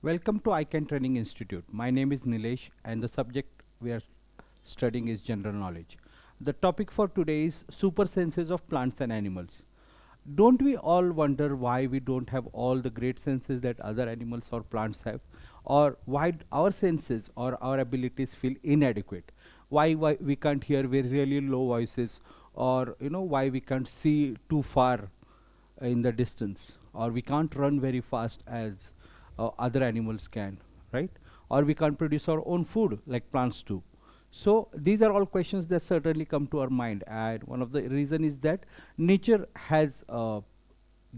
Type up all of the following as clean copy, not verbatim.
Welcome to ICan Training Institute. My name is Nilesh and the subject we are studying is general knowledge. The topic for today is super senses of plants and animals. Don't we all wonder why we don't have all the great senses that other animals or plants have, or why our senses or our abilities feel inadequate? Why we can't hear very really low voices, or why we can't see too far in the distance, or we can't run very fast as other animals can, right? Or we can't produce our own food like plants do. So these are all questions that certainly come to our mind, and one of the reason is that nature has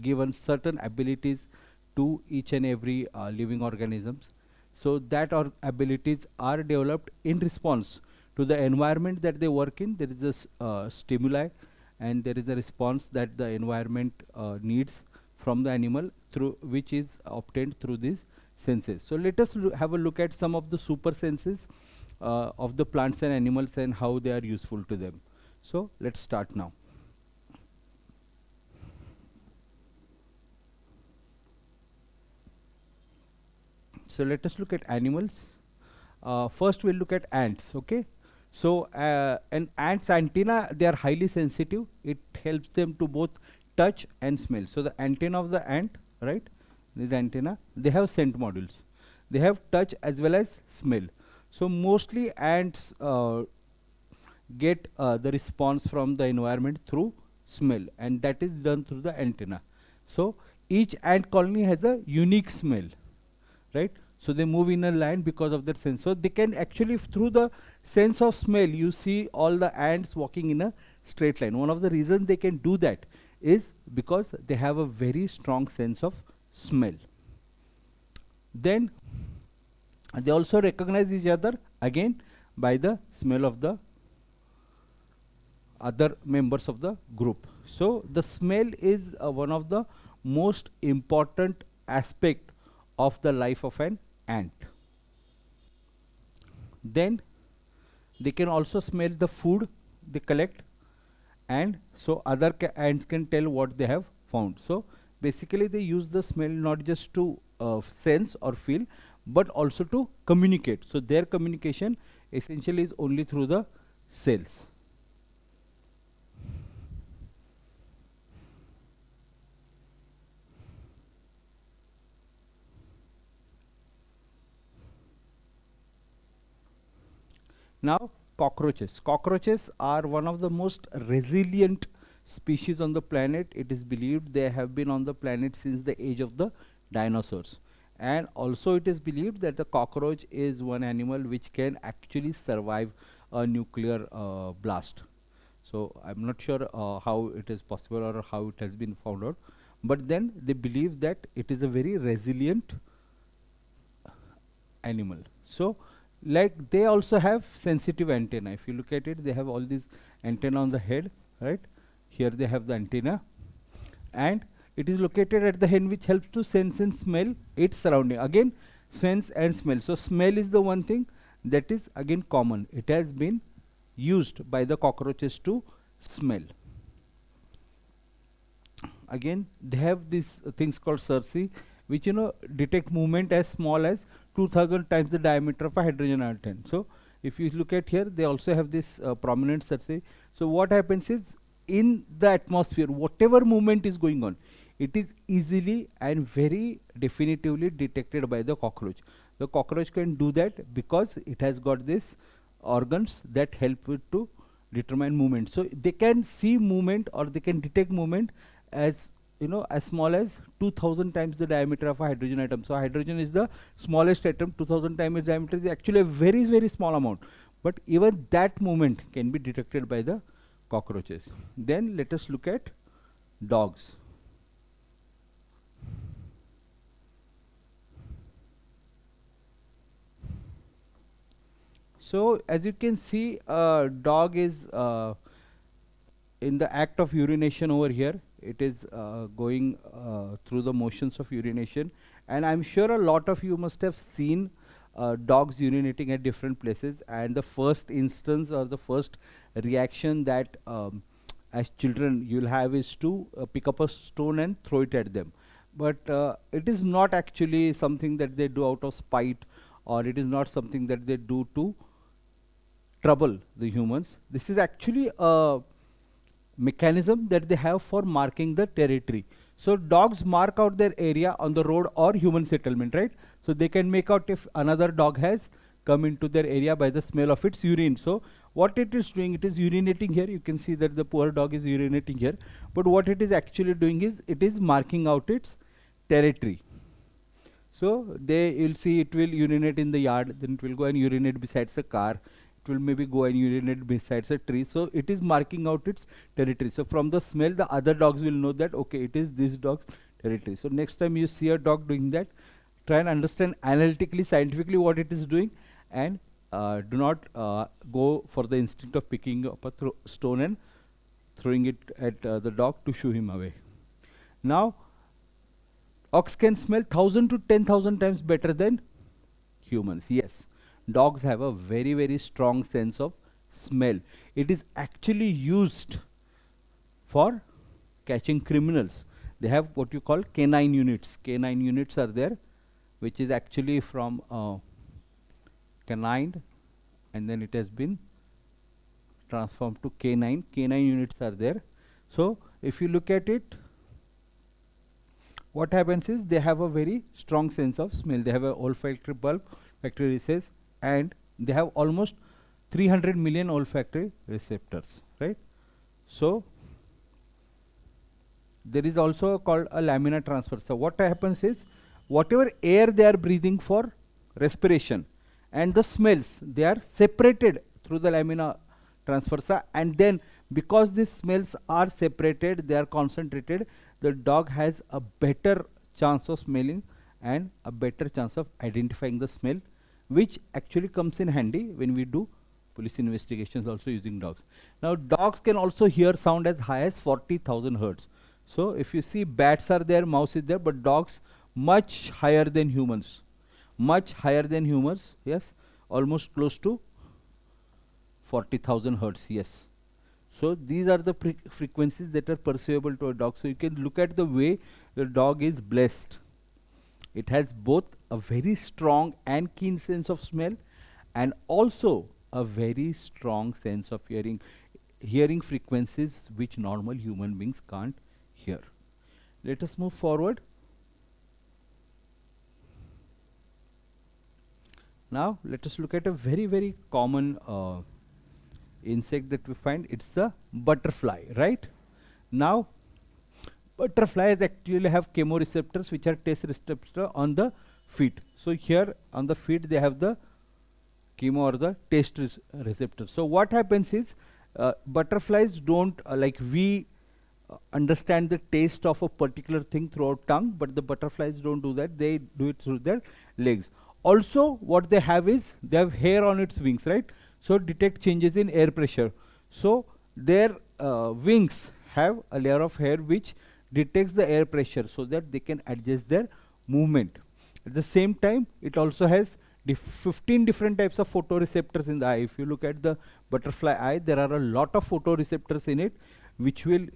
given certain abilities to each and every living organisms, so that our abilities are developed in response to the environment that they work in. There is this stimuli, and there is a response that the environment needs from the animal, through which is obtained through these senses. So let us have a look at some of the super senses of the plants and animals and how they are useful to them. So let's start now. So let us look at animals. First we'll look at ants. Okay, so an ant's antenna, they are highly sensitive. It helps them to both touch and smell. So the antenna of the ant, right, this antenna, they have scent modules, they have touch as well as smell. So mostly ants get the response from the environment through smell, and that is done through the antenna. So each ant colony has a unique smell, right? So they move in a line because of that sense. So they can actually, through the sense of smell, you see all the ants walking in a straight line. One of the reasons they can do that is because they have a very strong sense of smell. Then they also recognize each other again by the smell of the other members of the group. So the smell is one of the most important aspect of the life of an ant. Then they can also smell the food they collect, and so other ants can tell what they have found. So basically they use the smell not just to sense or feel, but also to communicate. So their communication essentially is only through the cells. Now cockroaches. Cockroaches are one of the most resilient species on the planet. It is believed they have been on the planet since the age of the dinosaurs. And also it is believed that the cockroach is one animal which can actually survive a nuclear blast. So I'm not sure how it is possible or how it has been found out, but then they believe that it is a very resilient animal. So like they also have sensitive antenna. If you look at it, they have all these antenna on the head, right? Here they have the antenna, and it is located at the head, which helps to sense and smell its surrounding. Again, sense and smell. So smell is the one thing that is again common. It has been used by the cockroaches to smell. Again, they have these things called cerci, which detect movement as small as 2000 times the diameter of a hydrogen atom. So if you look at here, they also have this prominent cerci. So what happens is, in the atmosphere, whatever movement is going on, it is easily and very definitively detected by the cockroach. The cockroach can do that because it has got this organs that help it to determine movement. So they can see movement, or they can detect movement as as small as 2000 times the diameter of a hydrogen atom. So hydrogen is the smallest atom. 2000 times its diameter is actually a very very small amount, but even that movement can be detected by the cockroaches. Then let us look at dogs. So as you can see, dog is in the act of urination over here. It is going through the motions of urination, and I'm sure a lot of you must have seen dogs urinating at different places, and the first instance or the first reaction that as children you'll have is to pick up a stone and throw it at them. but it is not actually something that they do out of spite, or it is not something that they do to trouble the humans. This is actually a mechanism that they have for marking the territory. So dogs mark out their area on the road or human settlement, right? So they can make out if another dog has come into their area by the smell of its urine. So what it is doing, it is urinating here. You can see that the poor dog is urinating here. But what it is actually doing is, it is marking out its territory. So you'll see it will urinate in the yard, then it will go and urinate besides a car. It will maybe go and urinate besides a tree. So it is marking out its territory. So from the smell, the other dogs will know that, okay, it is this dog's territory. So next time you see a dog doing that, try and understand analytically, scientifically what it is doing, and do not go for the instinct of picking up a stone and throwing it at the dog to shoo him away. Now, ox can smell 1,000 to 10,000 times better than humans. Yes, dogs have a very, very strong sense of smell. It is actually used for catching criminals. They have what you call canine units. Canine units are there, which is actually from canine, and then it has been transformed to canine. Canine units are there. So if you look at it, what happens is, they have a very strong sense of smell. They have a olfactory bulb, olfactory recess, and they have almost 300 million olfactory receptors, right? So there is also called a lamina transfer. So what happens is, whatever air they are breathing for respiration and the smells, they are separated through the lamina transversa, and then because these smells are separated, they are concentrated, the dog has a better chance of smelling and a better chance of identifying the smell, which actually comes in handy when we do police investigations also using dogs. Now dogs can also hear sound as high as 40,000 hertz. So if you see, bats are there, mouse is there, but dogs much higher than humans. Much higher than humans, yes, almost close to 40,000 hertz, yes. So these are the frequencies that are perceivable to a dog. So you can look at the way the dog is blessed. It has both a very strong and keen sense of smell, and also a very strong sense of hearing frequencies which normal human beings can't hear. Let us move forward. Now let us look at a very, very common insect that we find. It's the butterfly, right? Now butterflies actually have chemoreceptors, which are taste receptors on the feet. So here on the feet they have the chemo or the taste receptors. So what happens is, butterflies don't like we understand the taste of a particular thing through our tongue, but the butterflies don't do that. They do it through their legs. Also what they have is, they have hair on its wings, right? So detect changes in air pressure. So their wings have a layer of hair which detects the air pressure, so that they can adjust their movement. At the same time, it also has 15 different types of photoreceptors in the eye. If you look at the butterfly eye, there are a lot of photoreceptors in it, which will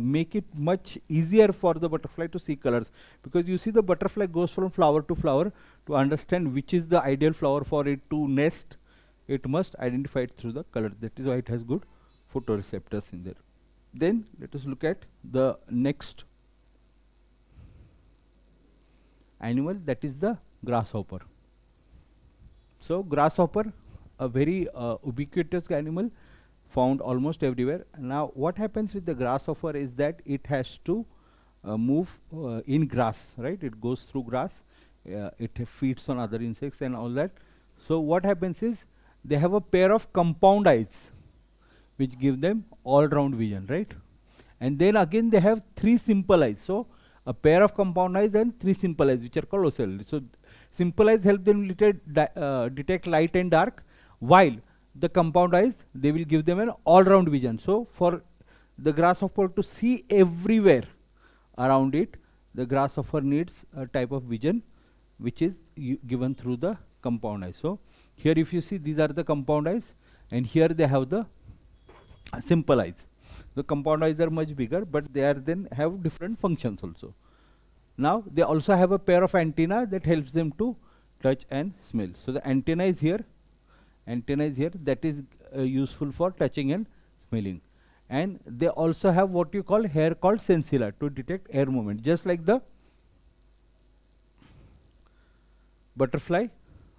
make it much easier for the butterfly to see colors, because you see the butterfly goes from flower to flower. To understand which is the ideal flower for it to nest, it must identify it through the color. That is why it has good photoreceptors in there. Then let us look at the next animal, that is the grasshopper. So grasshopper, a very ubiquitous animal, found almost everywhere. Now what happens with the grasshopper is that it has to move in grass, right? It goes through grass, it feeds on other insects and all that. So what happens is, they have a pair of compound eyes which give them all round vision, right? And then again they have 3 simple eyes. So a pair of compound eyes and 3 simple eyes, which are called ocelli. So simple eyes help them detect light and dark, while the compound eyes, they will give them an all round vision. So for the grasshopper to see everywhere around it, the grasshopper needs a type of vision which is given through the compound eyes. So here if you see, these are the compound eyes, and here they have the simple eyes. The compound eyes are much bigger, but they are then have different functions also. Now they also have a pair of antenna that helps them to touch and smell. So the antenna is here, that is useful for touching and smelling. And they also have what you call hair called sensilla to detect air movement, just like the butterfly.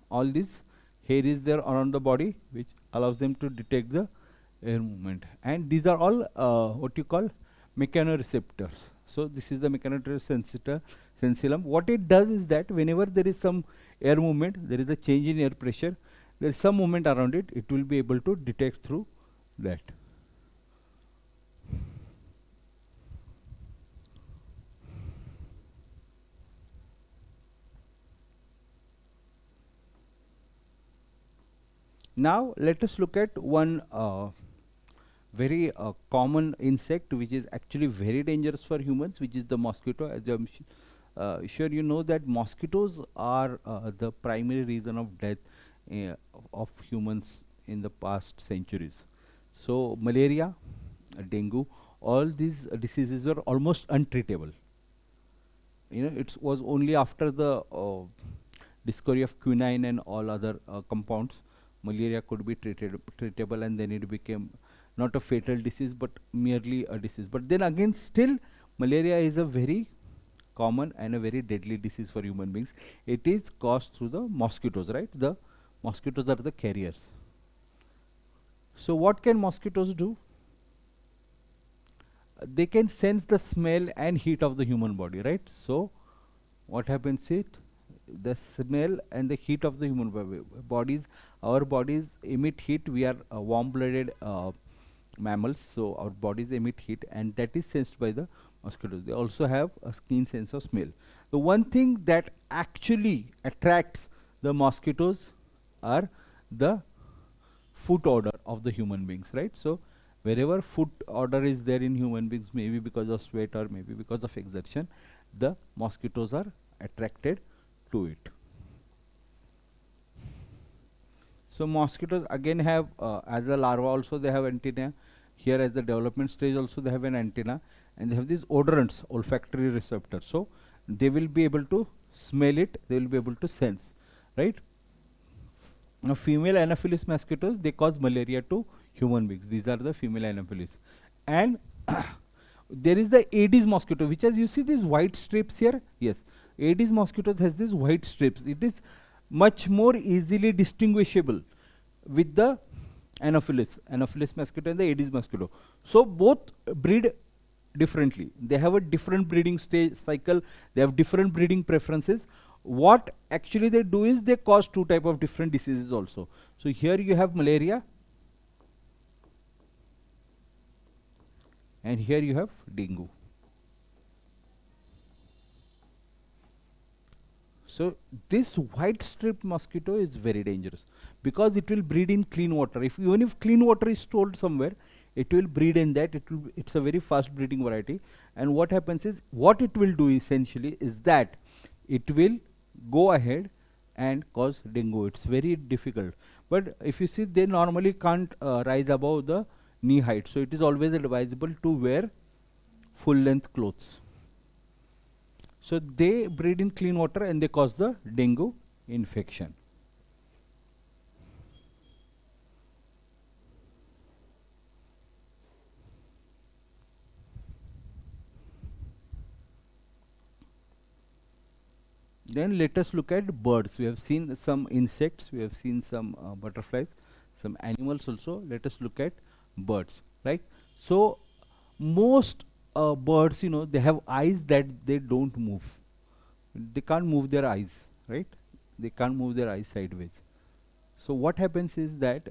All this hair is there around the body which allows them to detect the air movement, and these are all what you call mechanoreceptors. So this is the mechanoreceptor sensillum. What it does is that whenever there is some air movement, there is a change in air pressure, there is some movement around it, it will be able to detect through that. Now let us look at one very common insect which is actually very dangerous for humans, which is the mosquito. As I'm sure you know that mosquitoes are the primary reason of death of humans in the past centuries. So malaria, dengue, all these diseases were almost untreatable. It was only after the discovery of quinine and all other compounds, malaria could be treatable, and then it became not a fatal disease but merely a disease. But then again, still malaria is a very common and a very deadly disease for human beings. It is caused through the mosquitoes, right? The mosquitoes are the carriers. So what can mosquitoes do? They can sense the smell and heat of the human body, right? So what happens is the smell and the heat of the human bodies, our bodies emit heat. We are warm blooded mammals, so our bodies emit heat, and that is sensed by the mosquitoes. They also have a keen sense of smell. The one thing that actually attracts the mosquitoes are the foot odor of the human beings, right? So wherever foot odor is there in human beings, maybe because of sweat or maybe because of exertion, the mosquitoes are attracted to it. So mosquitoes again have as a larva also they have antenna. Here as the development stage also they have an antenna, and they have these odorants, olfactory receptors. So they will be able to smell it, they will be able to sense, right? Now female Anopheles mosquitoes, they cause malaria to human beings. These are the female Anopheles. And there is the Aedes mosquito, which has, you see these white strips here? Yes, Aedes mosquitoes has these white strips. It is much more easily distinguishable with the Anopheles mosquito and the Aedes mosquito. So both breed differently. They have a different breeding stage cycle. They have different breeding preferences. What actually they do is they cause two type of different diseases also. So here you have malaria, and here you have dengue. So this white striped mosquito is very dangerous because it will breed in clean water. Even if clean water is stored somewhere, it will breed in that. It's a very fast breeding variety. And what happens is, what it will do essentially is that it will go ahead and cause dengue. It's very difficult. But if you see, they normally can't rise above the knee height. So it is always advisable to wear full length clothes. So they breed in clean water and they cause the dengue infection. Then let us look at birds. We have seen some insects, we have seen some butterflies, some animals also. Let us look at birds, right? So most birds, they have eyes that they don't move. They can't move their eyes, right? They can't move their eyes sideways. So what happens is that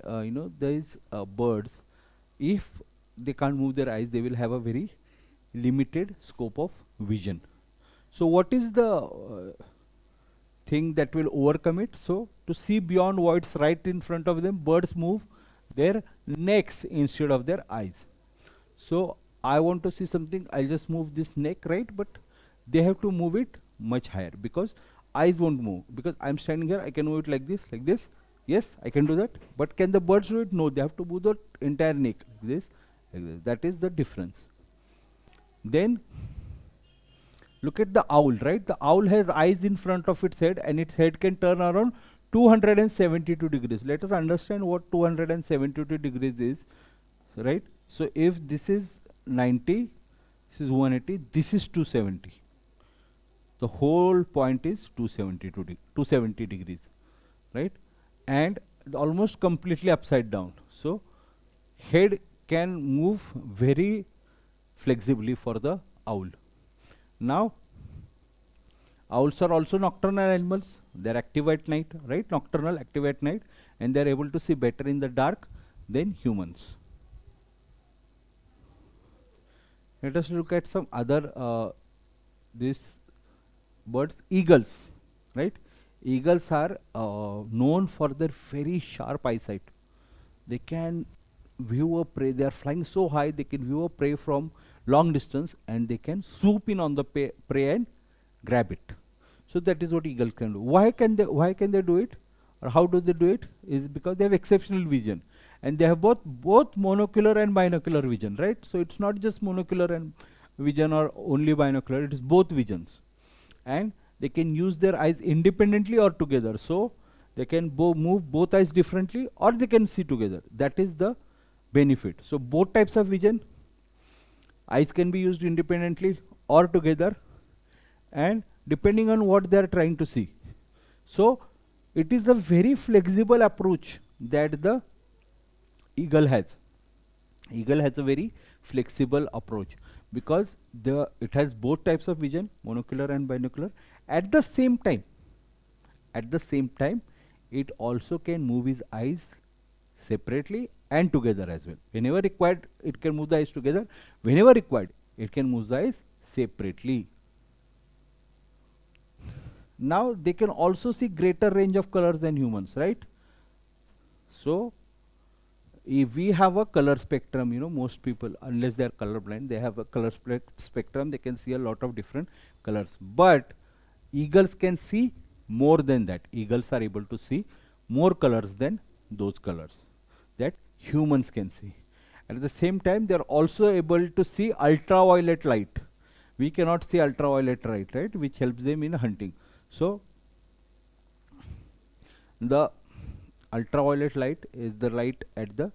these birds, if they can't move their eyes, they will have a very limited scope of vision. So what is the thing that will overcome it? So to see beyond what's right in front of them, birds move their necks instead of their eyes. So I want to see something, I'll just move this neck, right? But they have to move it much higher because eyes won't move. Because I'm standing here, I can move it like this, like this. Yes, I can do that. But can the birds do it? No, they have to move the entire neck like this, like this. That is the difference. Then Look at the owl, right? The owl has eyes in front of its head, and its head can turn around 272 degrees. Let us understand what 272 degrees is, right? So if this is 90, this is 180, this is 270. The whole point is 270 degrees, right? And almost completely upside down. So head can move very flexibly for the owl. Now, owls are also nocturnal animals. They are active at night, right? Nocturnal, active at night, and they are able to see better in the dark than humans. Let us look at some other these birds. Eagles, right? Eagles are known for their very sharp eyesight. They can view a prey. They are flying so high they can view a prey from long distance, and they can swoop in on the prey and grab it. So that is what eagle can do. Why can they do it, or how do they do it? Is because they have exceptional vision, and they have both monocular and binocular vision, right? So it's not just monocular and vision or only binocular. It is both visions, and they can use their eyes independently or together. So they can move both eyes differently, or they can see together. That is the benefit. So both types of vision, eyes can be used independently or together, and depending on what they are trying to see. So it is a very flexible approach that the eagle has. Eagle has a very flexible approach because it has both types of vision, monocular and binocular. At the same time, it also can move his eyes separately and together as well. Whenever required, it can move the eyes together. Whenever required, it can move the eyes separately. Now they can also see greater range of colors than humans, right? So if we have a color spectrum, most people, unless they are colorblind, they have a color spectrum. They can see a lot of different colors, but eagles can see more than that. Eagles are able to see more colors than those colors that humans can see. At the same time, they are also able to see ultraviolet light. We cannot see ultraviolet light, right, which helps them in hunting. So the ultraviolet light is the light at the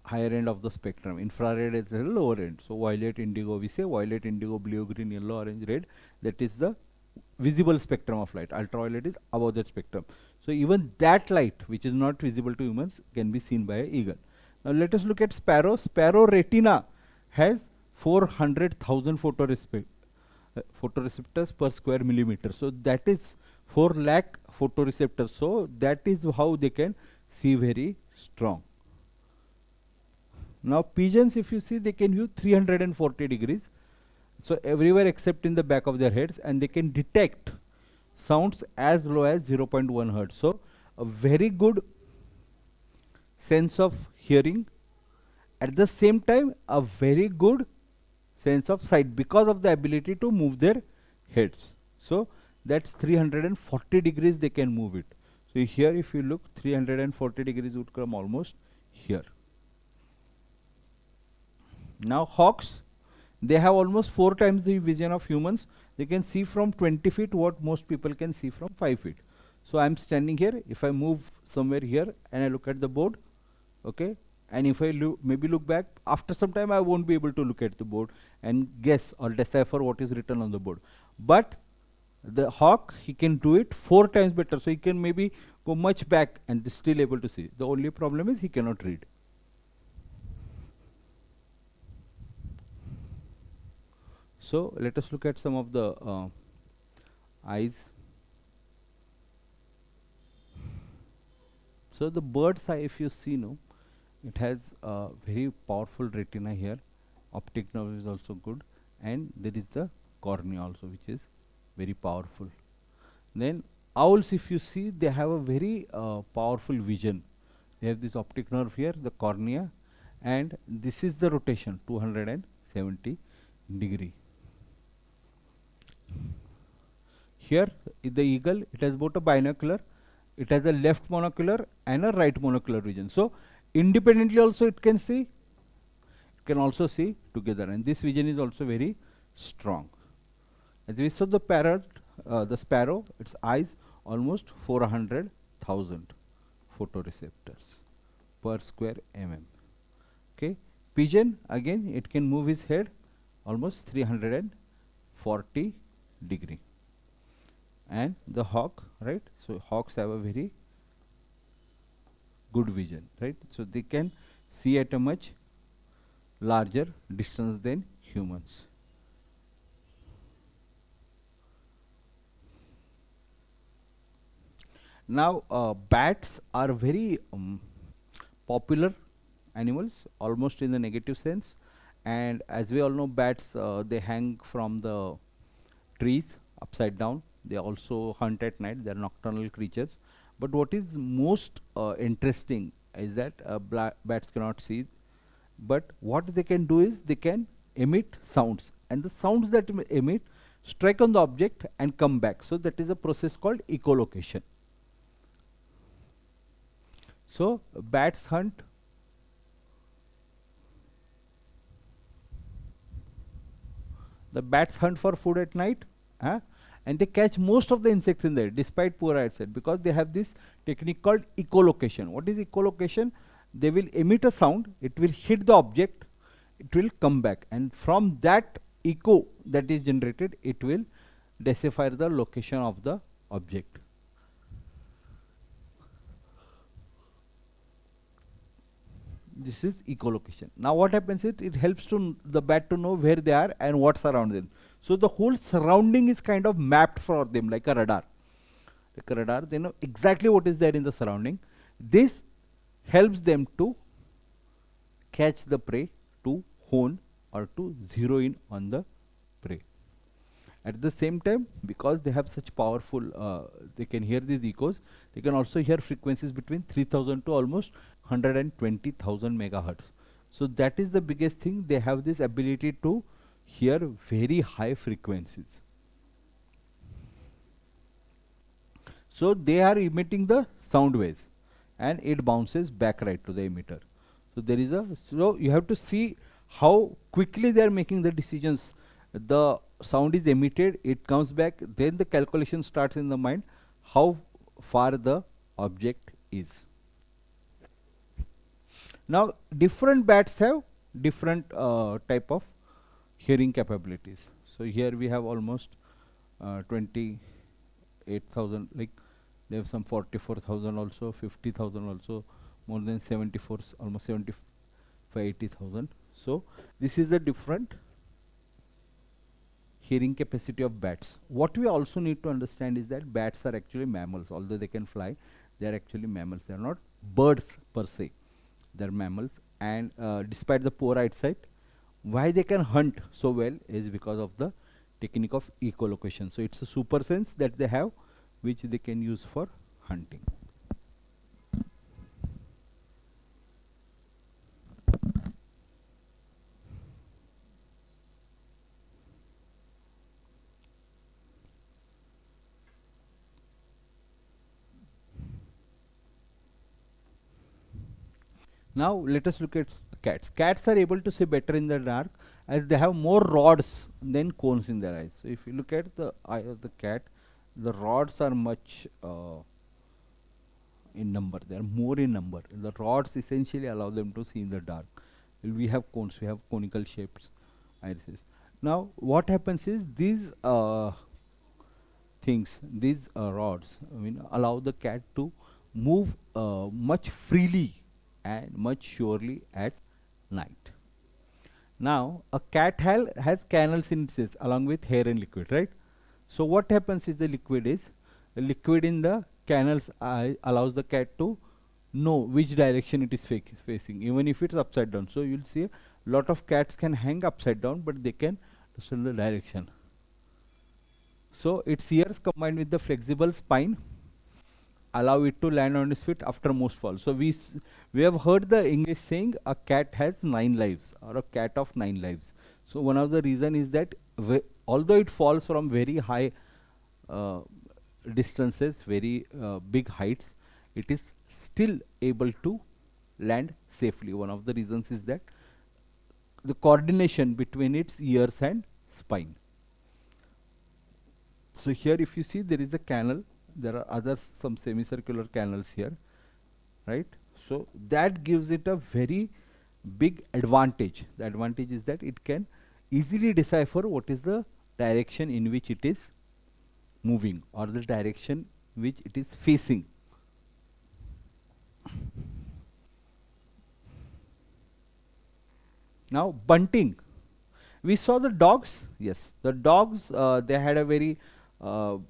higher end of the spectrum. Infrared is the lower end. So violet, indigo, we say violet, indigo, blue, green, yellow, orange, red. That is the visible spectrum of light. Ultraviolet is above that spectrum. So even that light, which is not visible to humans, can be seen by an eagle. Now let us look at sparrow. Sparrow retina has 400,000 photoreceptors per square millimeter. So that is 4 lakh photoreceptors. So that is how they can see very strong. Now pigeons, if you see, they can view 340 degrees. So everywhere except in the back of their heads, and they can detect sounds as low as 0.1 hertz. So a very good sense of hearing, at the same time a very good sense of sight because of the ability to move their heads. So that's 340 degrees they can move it. So here if you look, 340 degrees would come almost here. Now hawks, they have almost 4 times the vision of humans. They can see from 20 feet what most people can see from 5 feet. So I am standing here. If I move somewhere here and I look at the board, okay, and if I maybe look back, after some time I won't be able to look at the board and guess or decipher what is written on the board. But the hawk, he can do it 4 times better. So he can maybe go much back and still able to see. The only problem is he cannot read. So let us look at some of the eyes. So the bird's eye, if you see, it has a very powerful retina here. Optic nerve is also good, and there is the cornea also, which is very powerful. Then owls, if you see, they have a very powerful vision. They have this optic nerve here, the cornea, and this is the rotation, 270 degree. Here the eagle, it has both a binocular, it has a left monocular and a right monocular vision. So independently also it can see, it can also see together, and this vision is also very strong. As we saw the parrot, the sparrow, its eyes almost 400,000 photoreceptors per square mm. Okay, pigeon again it can move his head almost 340 degree, and the hawk, right? So hawks have a very good vision, right? So they can see at a much larger distance than humans. Now, bats are very popular animals, almost in the negative sense. And as we all know, bats they hang from the trees upside down. They also hunt at night. They are nocturnal creatures. But what is most interesting is that bats cannot see, but what they can do is they can emit sounds, and the sounds that emit strike on the object and come back. So that is a process called echolocation. So bats hunt. The bats hunt for food at night, and they catch most of the insects in there despite poor eyesight, because they have this technique called echolocation. What is echolocation? They will emit a sound, it will hit the object, it will come back, and from that echo that is generated, it will decipher the location of the object. This is echolocation. Now what happens is it helps to the bat to know where they are and what's around them. So the whole surrounding is kind of mapped for them like a radar. Like a radar, they know exactly what is there in the surrounding. This helps them to catch the prey, to hone or to zero in on the prey. At the same time, because they have such powerful, they can hear these echoes, they can also hear frequencies between 3000 to almost 120,000 megahertz. So that is the biggest thing. They have this ability to hear very high frequencies. So they are emitting the sound waves, and it bounces back right to the emitter. So there is a, so you have to see how quickly they are making the decisions. The sound is emitted, it comes back, then the calculation starts in the mind how far the object is. Now different bats have different type of hearing capabilities. So here we have almost 28,000, like they have some 44,000 also, 50,000 also, more than 74, almost 75, 80,000. So this is a different hearing capacity of bats. What we also need to understand is that bats are actually mammals. Although they can fly, they are actually mammals. They are not birds per se. They are mammals, and despite the poor eyesight, why they can hunt so well is because of the technique of echolocation. So it's a super sense that they have, which they can use for hunting. Now let us look at cats. Cats are able to see better in the dark as they have more rods than cones in their eyes. So if you look at the eye of the cat, the rods are much in number. They are more in number. The rods essentially allow them to see in the dark. We have cones, we have conical shapes irises. Now what happens is these things, these rods, I mean, allow the cat to move much freely and much surely at night. Now a cat has canals in its eyes along with hair and liquid, right? So what happens is the liquid in the canals allows the cat to know which direction it is facing, even if it's upside down. So you'll see a lot of cats can hang upside down, but they can discern the direction. So its ears combined with the flexible spine allow it to land on its feet after most falls. So we have heard the English saying a cat has 9 lives, or a cat of 9 lives. So one of the reason is that although it falls from very high distances, very big heights, it is still able to land safely. One of the reasons is that the coordination between its ears and spine. So here if you see, there is a canal, there are other some semicircular canals here, right? So that gives it a very big advantage. The advantage is that it can easily decipher what is the direction in which it is moving, or the direction which it is facing. Now bunting, we saw the dogs. Yes, the dogs, they had a very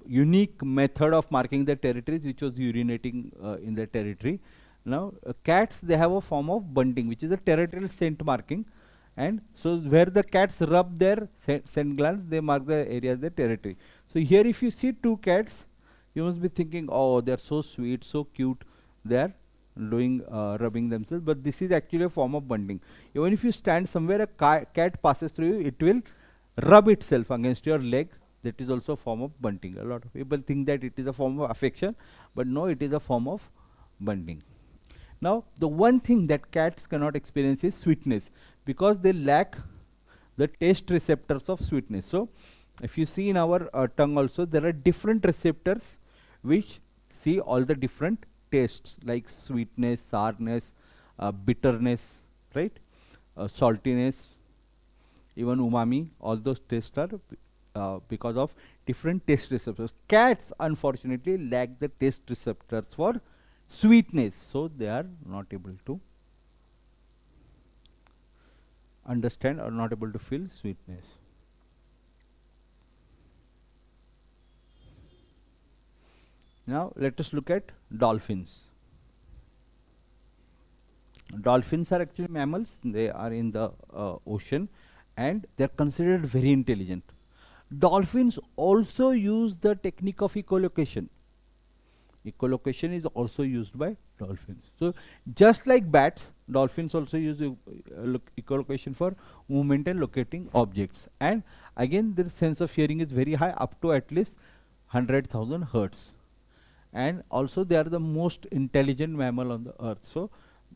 unique method of marking their territories, which was urinating in their territory. Now cats, they have a form of bunting, which is a territorial scent marking, and so where the cats rub their scent glands, they mark the area as their territory. So here if you see two cats, you must be thinking, oh, they are so sweet, so cute, they are doing rubbing themselves, but this is actually a form of bunting. Even if you stand somewhere, a cat passes through you, it will rub itself against your leg. That is also a form of bunting. A lot of people think that it is a form of affection, but no, it is a form of bunting. Now the one thing that cats cannot experience is sweetness, because they lack the taste receptors of sweetness. So if you see in our tongue also, there are different receptors which see all the different tastes, like sweetness, sourness, bitterness, right, saltiness, even umami. All those tastes are because of different taste receptors. Cats unfortunately lack the taste receptors for sweetness, so they are not able to understand or not able to feel sweetness. Now let us look at dolphins. Dolphins are actually mammals. They are in the ocean, and they are considered very intelligent. Dolphins also use the technique of echolocation. Echolocation is also used by dolphins. So just like bats, dolphins also use echolocation for movement and locating objects. And again, their sense of hearing is very high, up to at least 100,000 hertz. And also they are the most intelligent mammal on the earth. So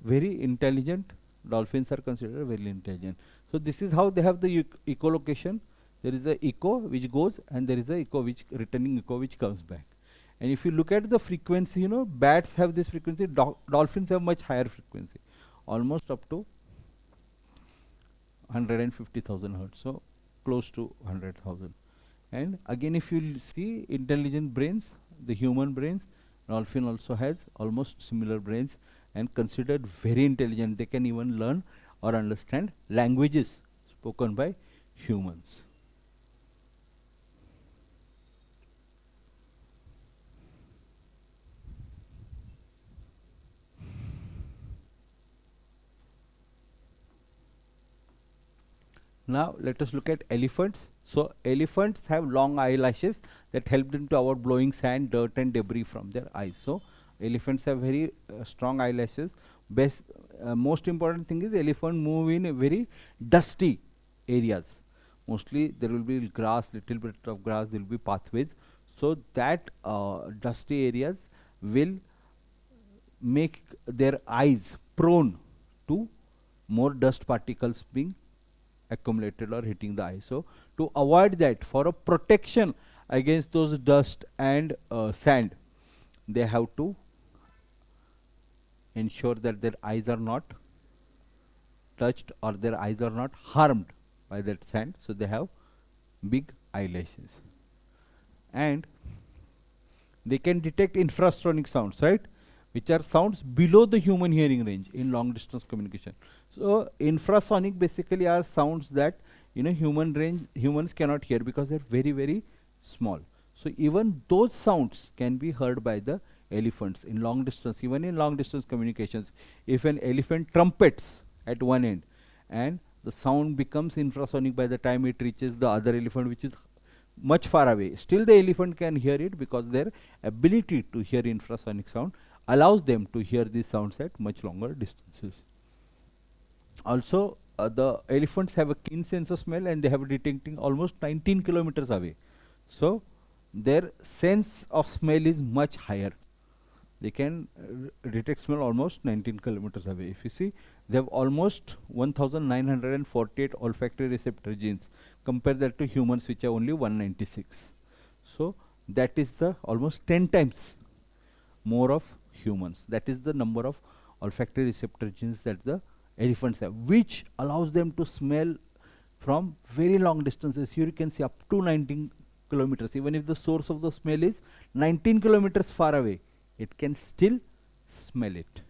very intelligent, dolphins are considered very intelligent. So this is how they have the echolocation. There is a echo which goes, and there is a echo which returning echo which comes back. And if you look at the frequency, you know, bats have this frequency, dolphins have much higher frequency, almost up to 150,000 hertz, so close to 100,000. And again, if you see intelligent brains, the human brains, dolphin also has almost similar brains and considered very intelligent. They can even learn or understand languages spoken by humans. Now let us look at elephants. So elephants have long eyelashes that help them to avoid blowing sand, dirt and debris from their eyes. So elephants have very strong eyelashes. Most important thing is elephant move in a very dusty areas. Mostly there will be grass, little bit of grass, there will be pathways. So that dusty areas will make their eyes prone to more dust particles being accumulated or hitting the eye. So to avoid that, for a protection against those dust and sand, they have to ensure that their eyes are not touched or their eyes are not harmed by that sand. So they have big eyelashes, and they can detect infrasonic sounds, right, which are sounds below the human hearing range in long distance communication. So infrasonic basically are sounds that, you know, humans cannot hear because they're very, very small. So even those sounds can be heard by the elephants in long distance. Even in long distance communications, if an elephant trumpets at one end and the sound becomes infrasonic by the time it reaches the other elephant which is much far away, still the elephant can hear it, because their ability to hear infrasonic sound allows them to hear these sounds at much longer distances. Also the elephants have a keen sense of smell, and they have detecting almost 19 kilometers away. So their sense of smell is much higher. They can detect smell almost 19 kilometers away. If you see, they have almost 1948 olfactory receptor genes. Compare that to humans, which are only 196. So that is the almost 10 times more of humans. That is the number of olfactory receptor genes that the elephants have, which allows them to smell from very long distances. Here you can see up to 19 kilometers. Even if the source of the smell is 19 kilometers far away, it can still smell it.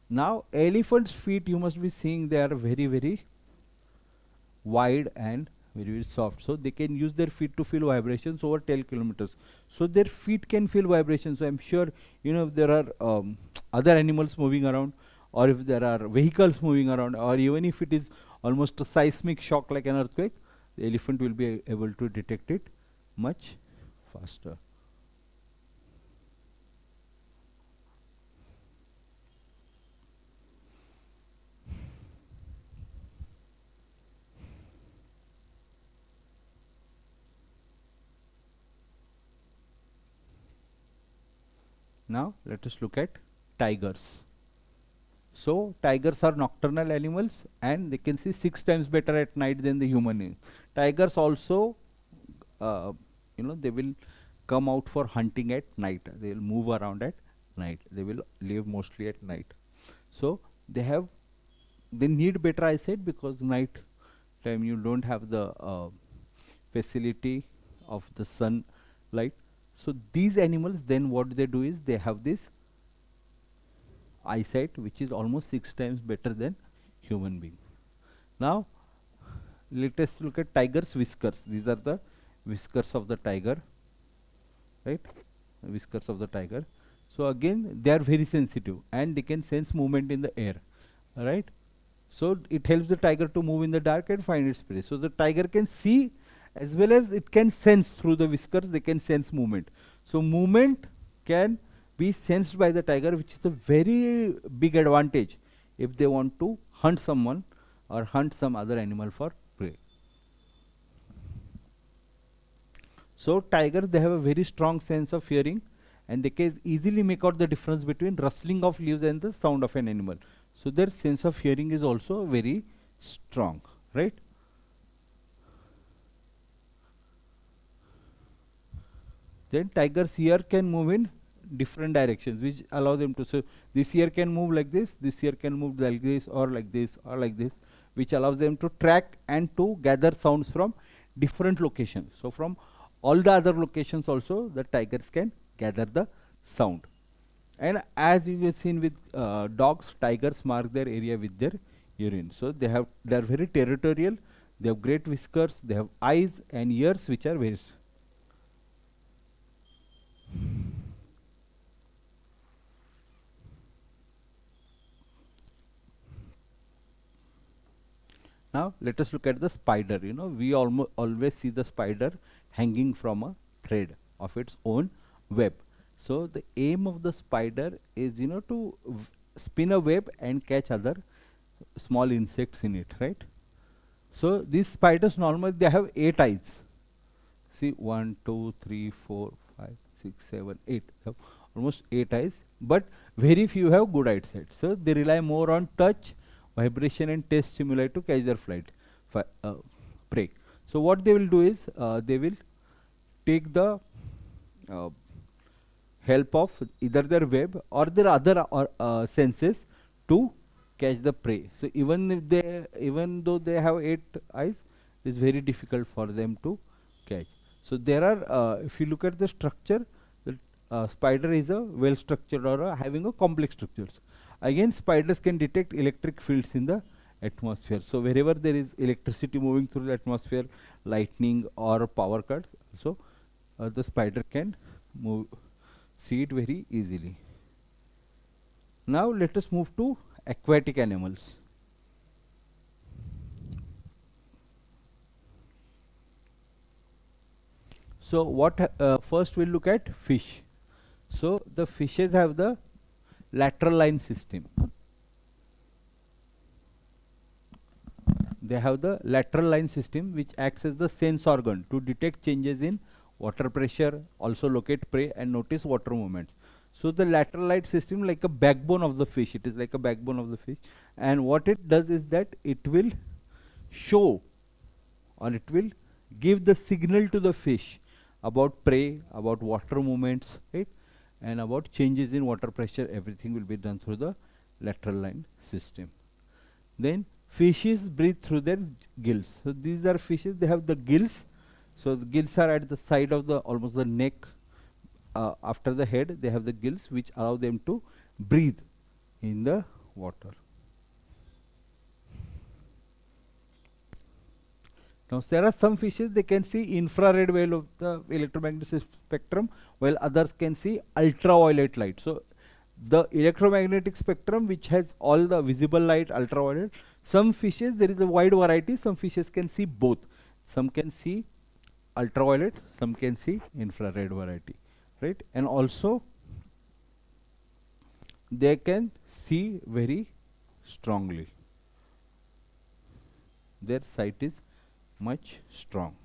Now elephants' feet, you must be seeing, they are very, very wide and very, very soft. So they can use their feet to feel vibrations over 10 kilometers. So their feet can feel vibrations. So I'm sure, you know, if there are other animals moving around, or if there are vehicles moving around, or even if it is almost a seismic shock like an earthquake, the elephant will be able to detect it much faster. Now let us look at tigers. So tigers are nocturnal animals and they can see 6 times better at night than the human. Tigers also, they will come out for hunting at night. They will move around at night. They will live mostly at night. So they need better eyesight, because night time you don't have the facility of the sunlight. So these animals, then what they do is they have this eyesight which is almost 6 times better than human being. Now let us look at tiger's whiskers. These are the whiskers of the tiger, right? Whiskers of the tiger. So again they are very sensitive and they can sense movement in the air, right? So it helps the tiger to move in the dark and find its prey. So the tiger can see as well as it can sense through the whiskers. They can sense movement. So movement can be sensed by the tiger, which is a very big advantage if they want to hunt someone or hunt some other animal for prey. So tigers, they have a very strong sense of hearing, and they can easily make out the difference between rustling of leaves and the sound of an animal. So their sense of hearing is also very strong, right? Then tiger's ear can move in different directions, which allow them to, so this ear can move like this ear can move like this, or like this, or like this, which allows them to track and to gather sounds from different locations. So from all the other locations also the tigers can gather the sound. And as you have seen with dogs, tigers mark their area with their urine. So they are very territorial, they have great whiskers, they have eyes and ears which are very Now let us look at the spider. You know, we always see the spider hanging from a thread of its own web. So the aim of the spider is, you know, to spin a web and catch other small insects in it, right? So these spiders normally they have 8 eyes. See, 1, 2, 3, 4, 5, 6, 7, 8. They have almost 8 eyes, but very few have good eyesight. So they rely more on touch, vibration and taste stimuli to catch their prey. So what they will do is they will take the help of either their web or their other senses to catch the prey. So even though they have 8 eyes, it is very difficult for them to catch. So there are, if you look at the structure, the spider is a well structured or having a complex structures. Again, spiders can detect electric fields in the atmosphere. So wherever there is electricity moving through the atmosphere, lightning or power cuts, so the spider can see it very easily. Now let us move to aquatic animals. So what first we'll look at fish. So the fishes have the lateral line system. They have the lateral line system which acts as the sense organ to detect changes in water pressure, also locate prey and notice water movements. So the lateral line system like a backbone of the fish. It is like a backbone of the fish, and what it does is that it will show or it will give the signal to the fish about prey, about water movements, right? And about changes in water pressure, everything will be done through the lateral line system. Then fishes breathe through their gills. So these are fishes, they have the gills. So the gills are at the side of the almost the neck, after the head they have the gills which allow them to breathe in the water. Now there are some fishes they can see infrared wave of the electromagnetic spectrum, while others can see ultraviolet light. So the electromagnetic spectrum which has all the visible light, ultraviolet, some fishes there is a wide variety, some fishes can see both. Some can see ultraviolet, some can see infrared variety, right? And also they can see very strongly. Their sight is much strong.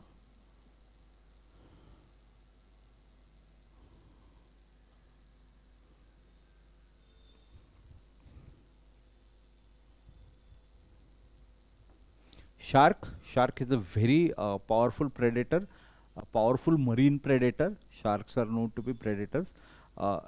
Shark is a very powerful predator, a powerful marine predator. Sharks are known to be predators.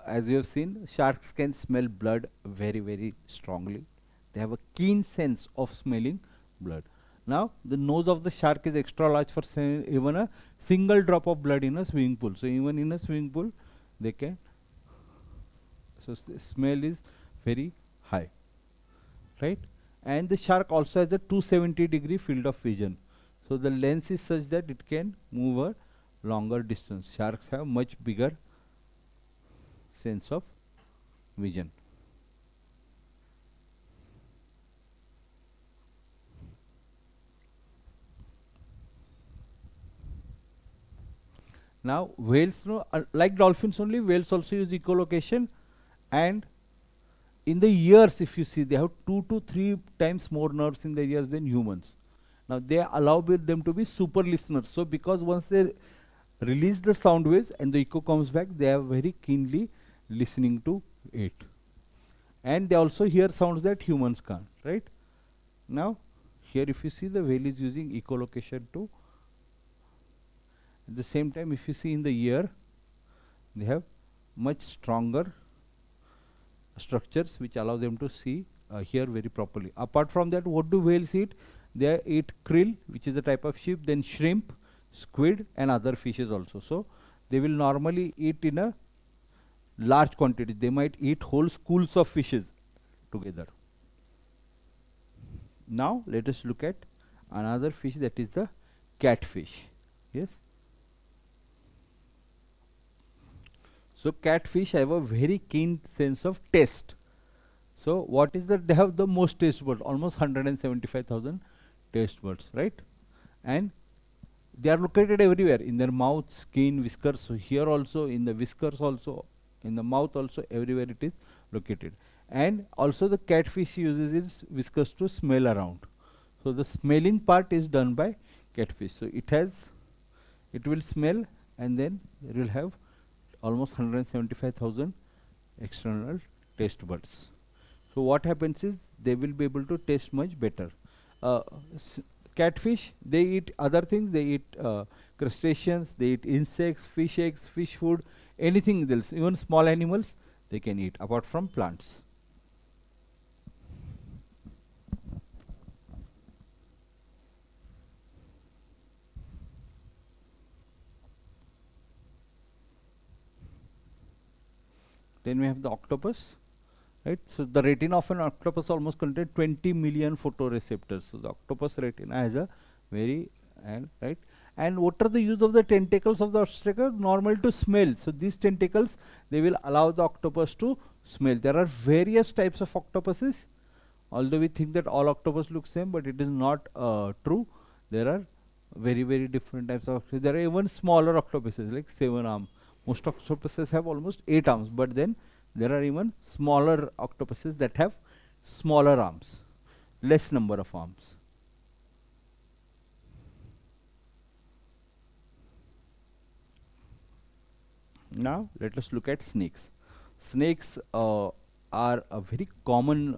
As you have seen, sharks can smell blood very strongly. They have a keen sense of smelling blood. Now the nose of the shark is extra large for even a single drop of blood in a swimming pool. So even in a swimming pool they can, so smell is very high, right? And the shark also has a 270-degree field of vision. So the lens is such that it can move a longer distance. Sharks have much bigger sense of vision. Now whales, like dolphins only, whales also use echolocation, and in the ears if you see they have 2 to 3 times more nerves in the ears than humans. Now they allow them to be super listeners. So because once they release the sound waves and the echo comes back, they are very keenly listening to it. And they also hear sounds that humans can't, right? Now here if you see the whale is using echolocation too. At the same time if you see in the ear, they have much stronger structures which allow them to see, hear very properly. Apart from that, what do whales eat? They eat krill, which is a type of shrimp, then shrimp, squid and other fishes also. So they will normally eat in a large quantity. They might eat whole schools of fishes together. Now let us look at another fish, that is the catfish. Yes. So catfish have a very keen sense of taste. So what is that? They have the most taste buds, almost 175,000 taste buds, right? And they are located everywhere in their mouth, skin, whiskers. So here also, in the whiskers also, in the mouth also, everywhere it is located. And also the catfish uses its whiskers to smell around. So the smelling part is done by catfish. So it will smell and then it will have almost 175,000 external taste buds. So what happens is they will be able to taste much better. Catfish, they eat other things. They eat crustaceans, they eat insects, fish eggs, fish food, anything else. Even small animals they can eat apart from plants. Then we have the octopus, right? So the retina of an octopus almost contains 20 million photoreceptors. So the octopus retina has a very, right? And what are the use of the tentacles of the octopus? Normal to smell. So these tentacles, they will allow the octopus to smell. There are various types of octopuses. Although we think that all octopus look same, but it is not true. There are very different types of octopuses. There are even smaller octopuses like 7 arm. Most octopuses have almost 8 arms, but then there are even smaller octopuses that have smaller arms, less number of arms. Now let us look at snakes. Snakes are a very common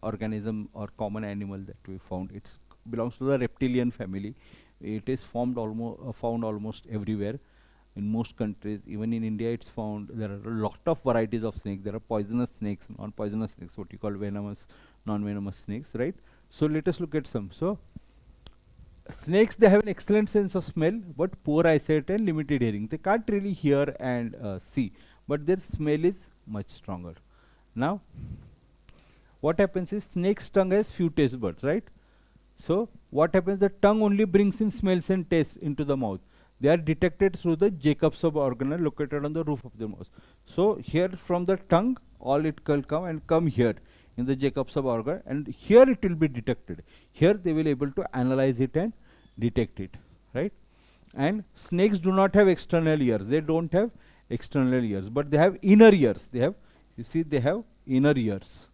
organism or common animal that we found. It belongs to the reptilian family. It is found almost everywhere. in most countries. Even in India it's found. There are a lot of varieties of snakes. There are poisonous snakes, non-poisonous snakes, what you call venomous, non-venomous snakes, right? So let us look at some. So snakes, they have an excellent sense of smell but poor eyesight and limited hearing. They can't really hear and see, but their smell is much stronger. Now what happens is, snake's tongue has few taste buds, right? So what happens, the tongue only brings in smells and tastes into the mouth. They are detected through the Jacobson organ located on the roof of the mouth. So here from the tongue, all it will come and come here in the Jacobson organ, and here it will be detected. Here they will able to analyze it and detect it, right? And snakes do not have external ears. They don't have external ears, but they have inner ears. They have, you see, they have inner ears.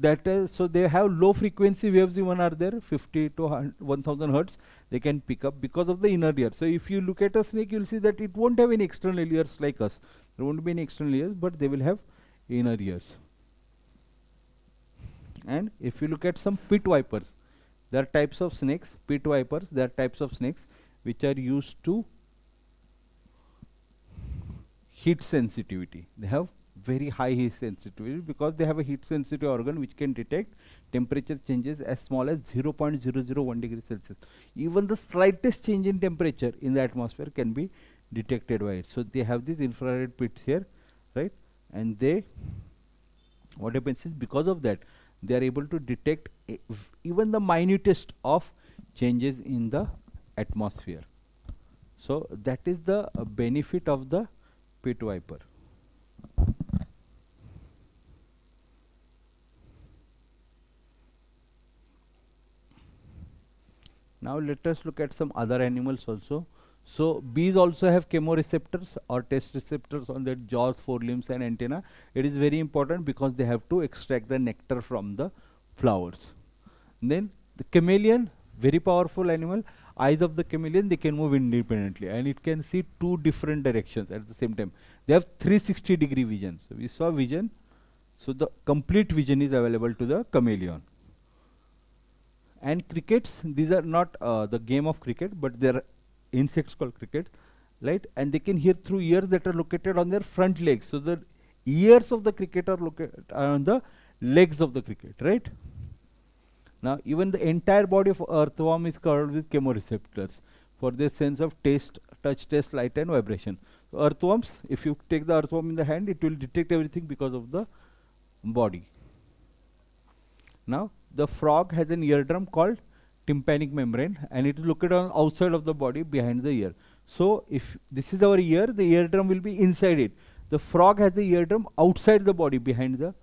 That is, so they have low frequency waves even are there, 50 to 1000 hertz they can pick up because of the inner ear. So if you look at a snake, you will see that it won't have any external ears like us. There won't be any external ears, but they will have inner ears. And if you look at some pit vipers, there are types of snakes, pit vipers, there are types of snakes which are used to heat sensitivity. They have very high heat sensitivity because they have a heat sensitive organ which can detect temperature changes as small as 0.001 degree Celsius. Even the slightest change in temperature in the atmosphere can be detected by it. So they have these infrared pits here, right? And they, what happens is, because of that, they are able to detect even the minutest of changes in the atmosphere. So that is the benefit of the pit viper. Now let us look at some other animals also. So bees also have chemoreceptors or taste receptors on their jaws, forelimbs and antenna. It is very important because they have to extract the nectar from the flowers. Then the chameleon, very powerful animal. Eyes of the chameleon, they can move independently and it can see two different directions at the same time. They have 360-degree vision. So we saw vision. So the complete vision is available to the chameleon. And crickets, these are not the game of cricket, but they are insects called cricket, right? And they can hear through ears that are located on their front legs. So the ears of the cricket are located on the legs of the cricket, right? Now even the entire body of earthworm is covered with chemoreceptors for their sense of taste, touch, taste, light and vibration. So earthworms, if you take the earthworm in the hand, it will detect everything because of the body. Now the frog has an eardrum called tympanic membrane and it is located on outside of the body behind the ear. So if this is our ear, the eardrum will be inside it. The frog has the eardrum outside the body behind the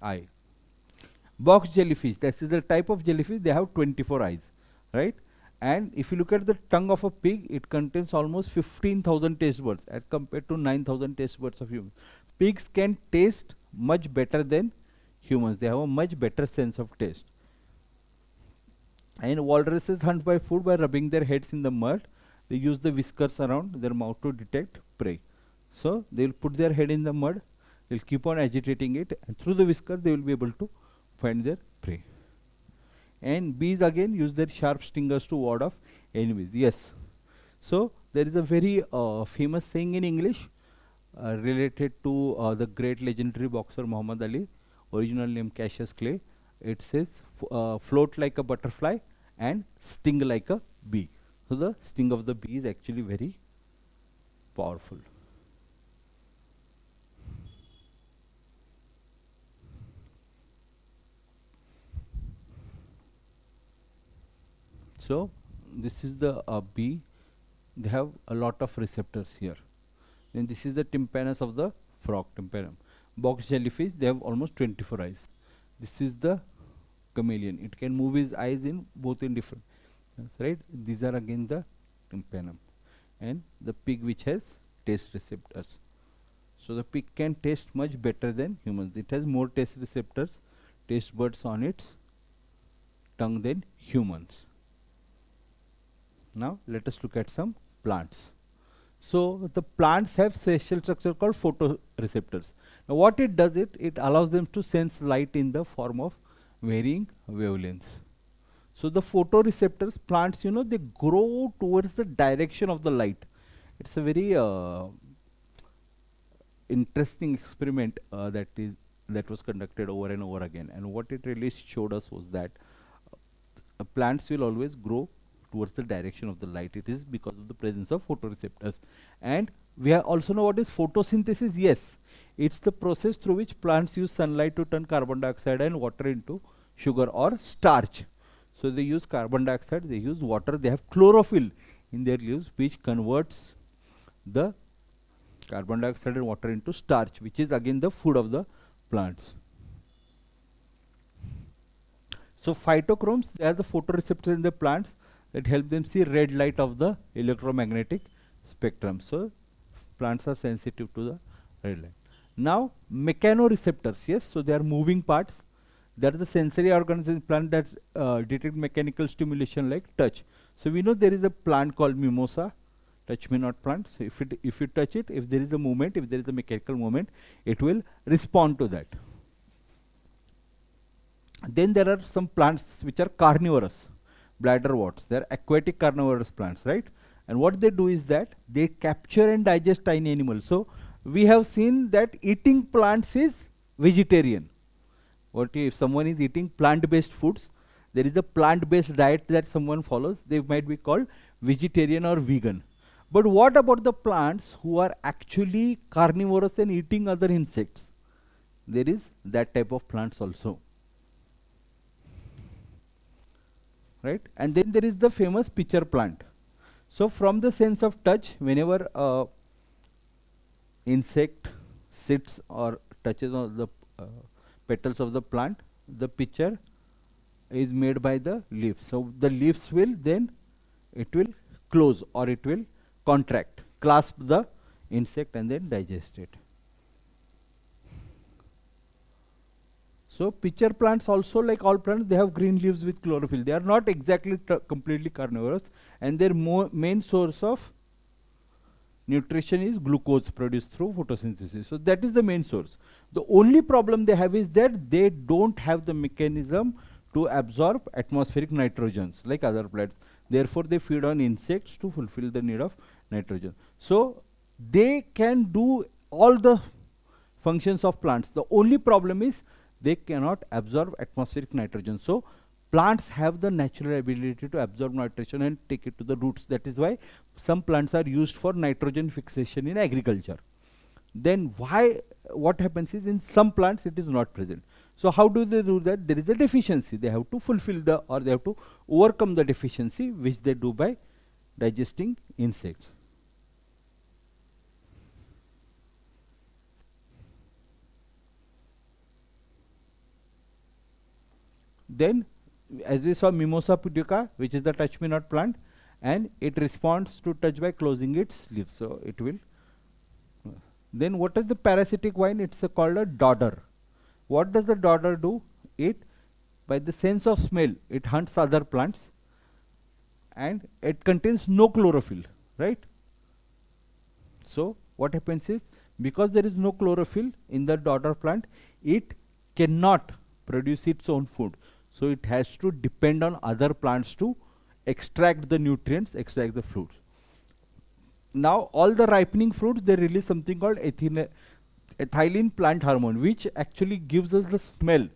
eye. Box jellyfish, this is the type of jellyfish, they have 24 eyes, right? And if you look at the tongue of a pig, it contains almost 15,000 taste buds as compared to 9,000 taste buds of humans. Pigs can taste much better than humans. They have a much better sense of taste. And walruses hunt by food by rubbing their heads in the mud. They use the whiskers around their mouth to detect prey. So they will put their head in the mud, they will keep on agitating it, and through the whisker they will be able to find their prey. And bees again use their sharp stingers to ward off enemies. Yes. So there is a very famous saying in English related to the great legendary boxer Muhammad Ali, original name Cassius Clay. It says float like a butterfly and sting like a bee. So the sting of the bee is actually very powerful. So this is the bee. They have a lot of receptors here. Then this is the tympanus of the frog, tympanum. Box jellyfish, they have almost 24 eyes. This is the chameleon. It can move his eyes in both in different, right? These are again the tympanum. And the pig which has taste receptors. So the pig can taste much better than humans. It has more taste receptors, taste buds on its tongue than humans. Now let us look at some plants. So the plants have special structure called photoreceptors. Now what it does, it allows them to sense light in the form of varying wavelengths. So the photoreceptors, plants, they grow towards the direction of the light. It's a very interesting experiment that was conducted over and over again, and what it really showed us was that plants will always grow towards the direction of the light. It is because of the presence of photoreceptors. And we also know what is photosynthesis. Yes, it's the process through which plants use sunlight to turn carbon dioxide and water into sugar or starch. So they use carbon dioxide, they use water, they have chlorophyll in their leaves, which converts the carbon dioxide and water into starch, which is again the food of the plants. So phytochromes, they are the photoreceptors in the plants that help them see red light of the electromagnetic spectrum. So plants are sensitive to the red light. Now mechanoreceptors, yes, so they are moving parts. They are the sensory organs in plant that detect mechanical stimulation like touch. So we know there is a plant called Mimosa, touch me not plant. So if you touch it, if there is a movement, if there is a mechanical movement, it will respond to that. Then there are some plants which are carnivorous, bladderworts. They are aquatic carnivorous plants, right? And what they do is that they capture and digest tiny animals. So we have seen that eating plants is vegetarian. What if someone is eating plant-based foods? There is a plant-based diet that someone follows. They might be called vegetarian or vegan. But what about the plants who are actually carnivorous and eating other insects? There is that type of plants also. Right? And then there is the famous pitcher plant. So from the sense of touch, whenever insect sits or touches on the petals of the plant, the pitcher is made by the leaf. So the leaves will then, it will close or it will contract, clasp the insect and then digest it. So pitcher plants also, like all plants, they have green leaves with chlorophyll. They are not exactly completely carnivorous, and their main source of nutrition is glucose produced through photosynthesis. So that is the main source. The only problem they have is that they don't have the mechanism to absorb atmospheric nitrogens like other plants. Therefore they feed on insects to fulfill the need of nitrogen. So they can do all the functions of plants. The only problem is they cannot absorb atmospheric nitrogen. So plants have the natural ability to absorb nitrogen and take it to the roots. That is why some plants are used for nitrogen fixation in agriculture. Then what happens is in some plants it is not present. So how do they do that? There is a deficiency. They have to fulfill they have to overcome the deficiency, which they do by digesting insects. Then as we saw, Mimosa pudica, which is the touch me not plant, and it responds to touch by closing its leaves. So it will. Then what is the parasitic vine? It's called a dodder. What does the dodder do? It, by the sense of smell, it hunts other plants, and it contains no chlorophyll, right? So what happens is, because there is no chlorophyll in the dodder plant, it cannot produce its own food. So it has to depend on other plants to extract the nutrients, extract the fruits. Now all the ripening fruits, they release something called ethylene plant hormone, which actually gives us the smell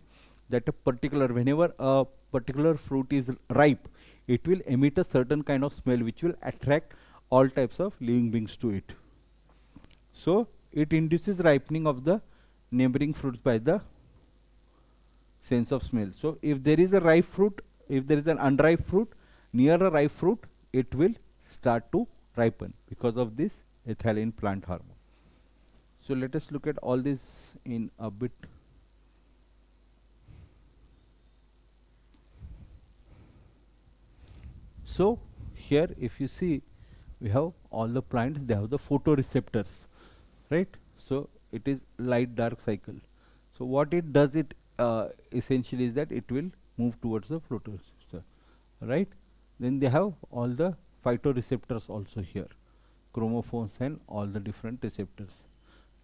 that whenever a particular fruit is ripe, it will emit a certain kind of smell which will attract all types of living beings to it. So it induces ripening of the neighboring fruits by the sense of smell. So if there is a ripe fruit, if there is an unripe fruit near a ripe fruit, it will start to ripen because of this ethylene plant hormone. So let us look at all this in a bit. So here if you see, we have all the plants, they have the photoreceptors, right? So it is light dark cycle. So what it does, it essentially is that it will move towards the photoreceptor, right? Then they have all the phytoreceptors also here, chromophones and all the different receptors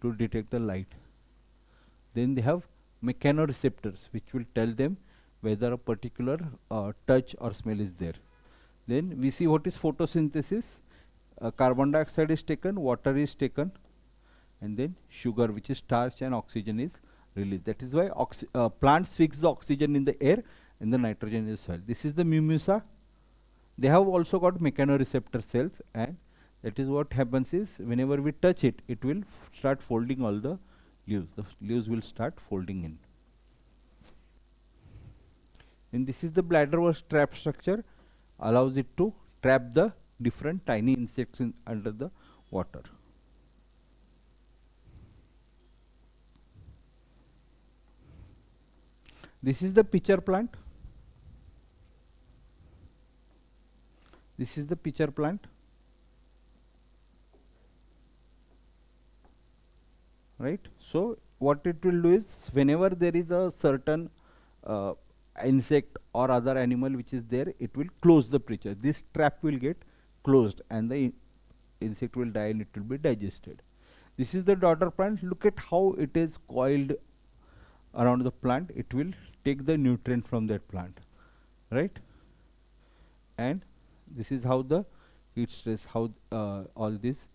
to detect the light. Then they have mechanoreceptors, which will tell them whether a particular touch or smell is there. Then we see what is photosynthesis. Carbon dioxide is taken, water is taken, and then sugar, which is starch, and oxygen is released. That is why plants fix the oxygen in the air and the nitrogen in the soil. This is the mimosa. They have also got mechanoreceptor cells, and that is what happens is whenever we touch it, it will start folding all the leaves. The leaves will start folding in. And this is the bladder trap structure, allows it to trap the different tiny insects under the water. This is the pitcher plant. This is the pitcher plant. Right. So what it will do is whenever there is a certain insect or other animal which is there, it will close the pitcher. This trap will get closed and the insect will die and it will be digested. This is the daughter plant. Look at how it is coiled around the plant. It will take the nutrient from that plant, right? And this is how the heat stress, how all this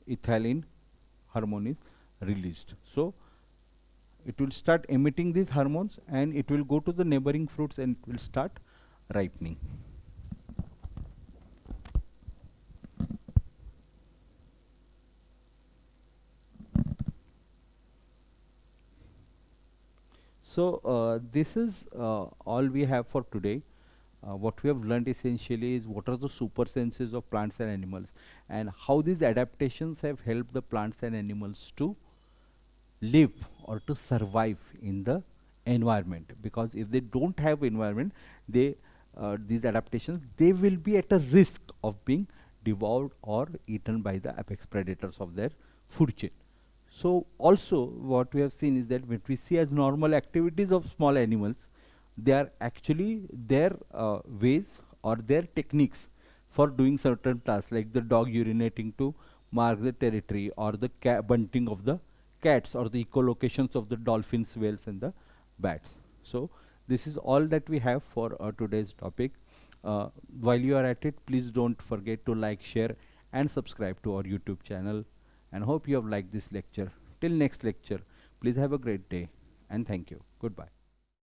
ethylene hormone is released. So it will start emitting these hormones and it will go to the neighboring fruits and it will start ripening. So this is all we have for today. What we have learned essentially is what are the super senses of plants and animals, and how these adaptations have helped the plants and animals to live or to survive in the environment. Because if they don't have environment, they these adaptations, they will be at a risk of being devoured or eaten by the apex predators of their food chain. So also what we have seen is that what we see as normal activities of small animals, they are actually their ways or their techniques for doing certain tasks, like the dog urinating to mark the territory, or the bunting of the cats, or the echolocations of the dolphins, whales, and the bats. So this is all that we have for today's topic. While you are at it, please don't forget to like, share, and subscribe to our YouTube channel. And hope you have liked this lecture. Till next lecture, please have a great day, and thank you. Goodbye.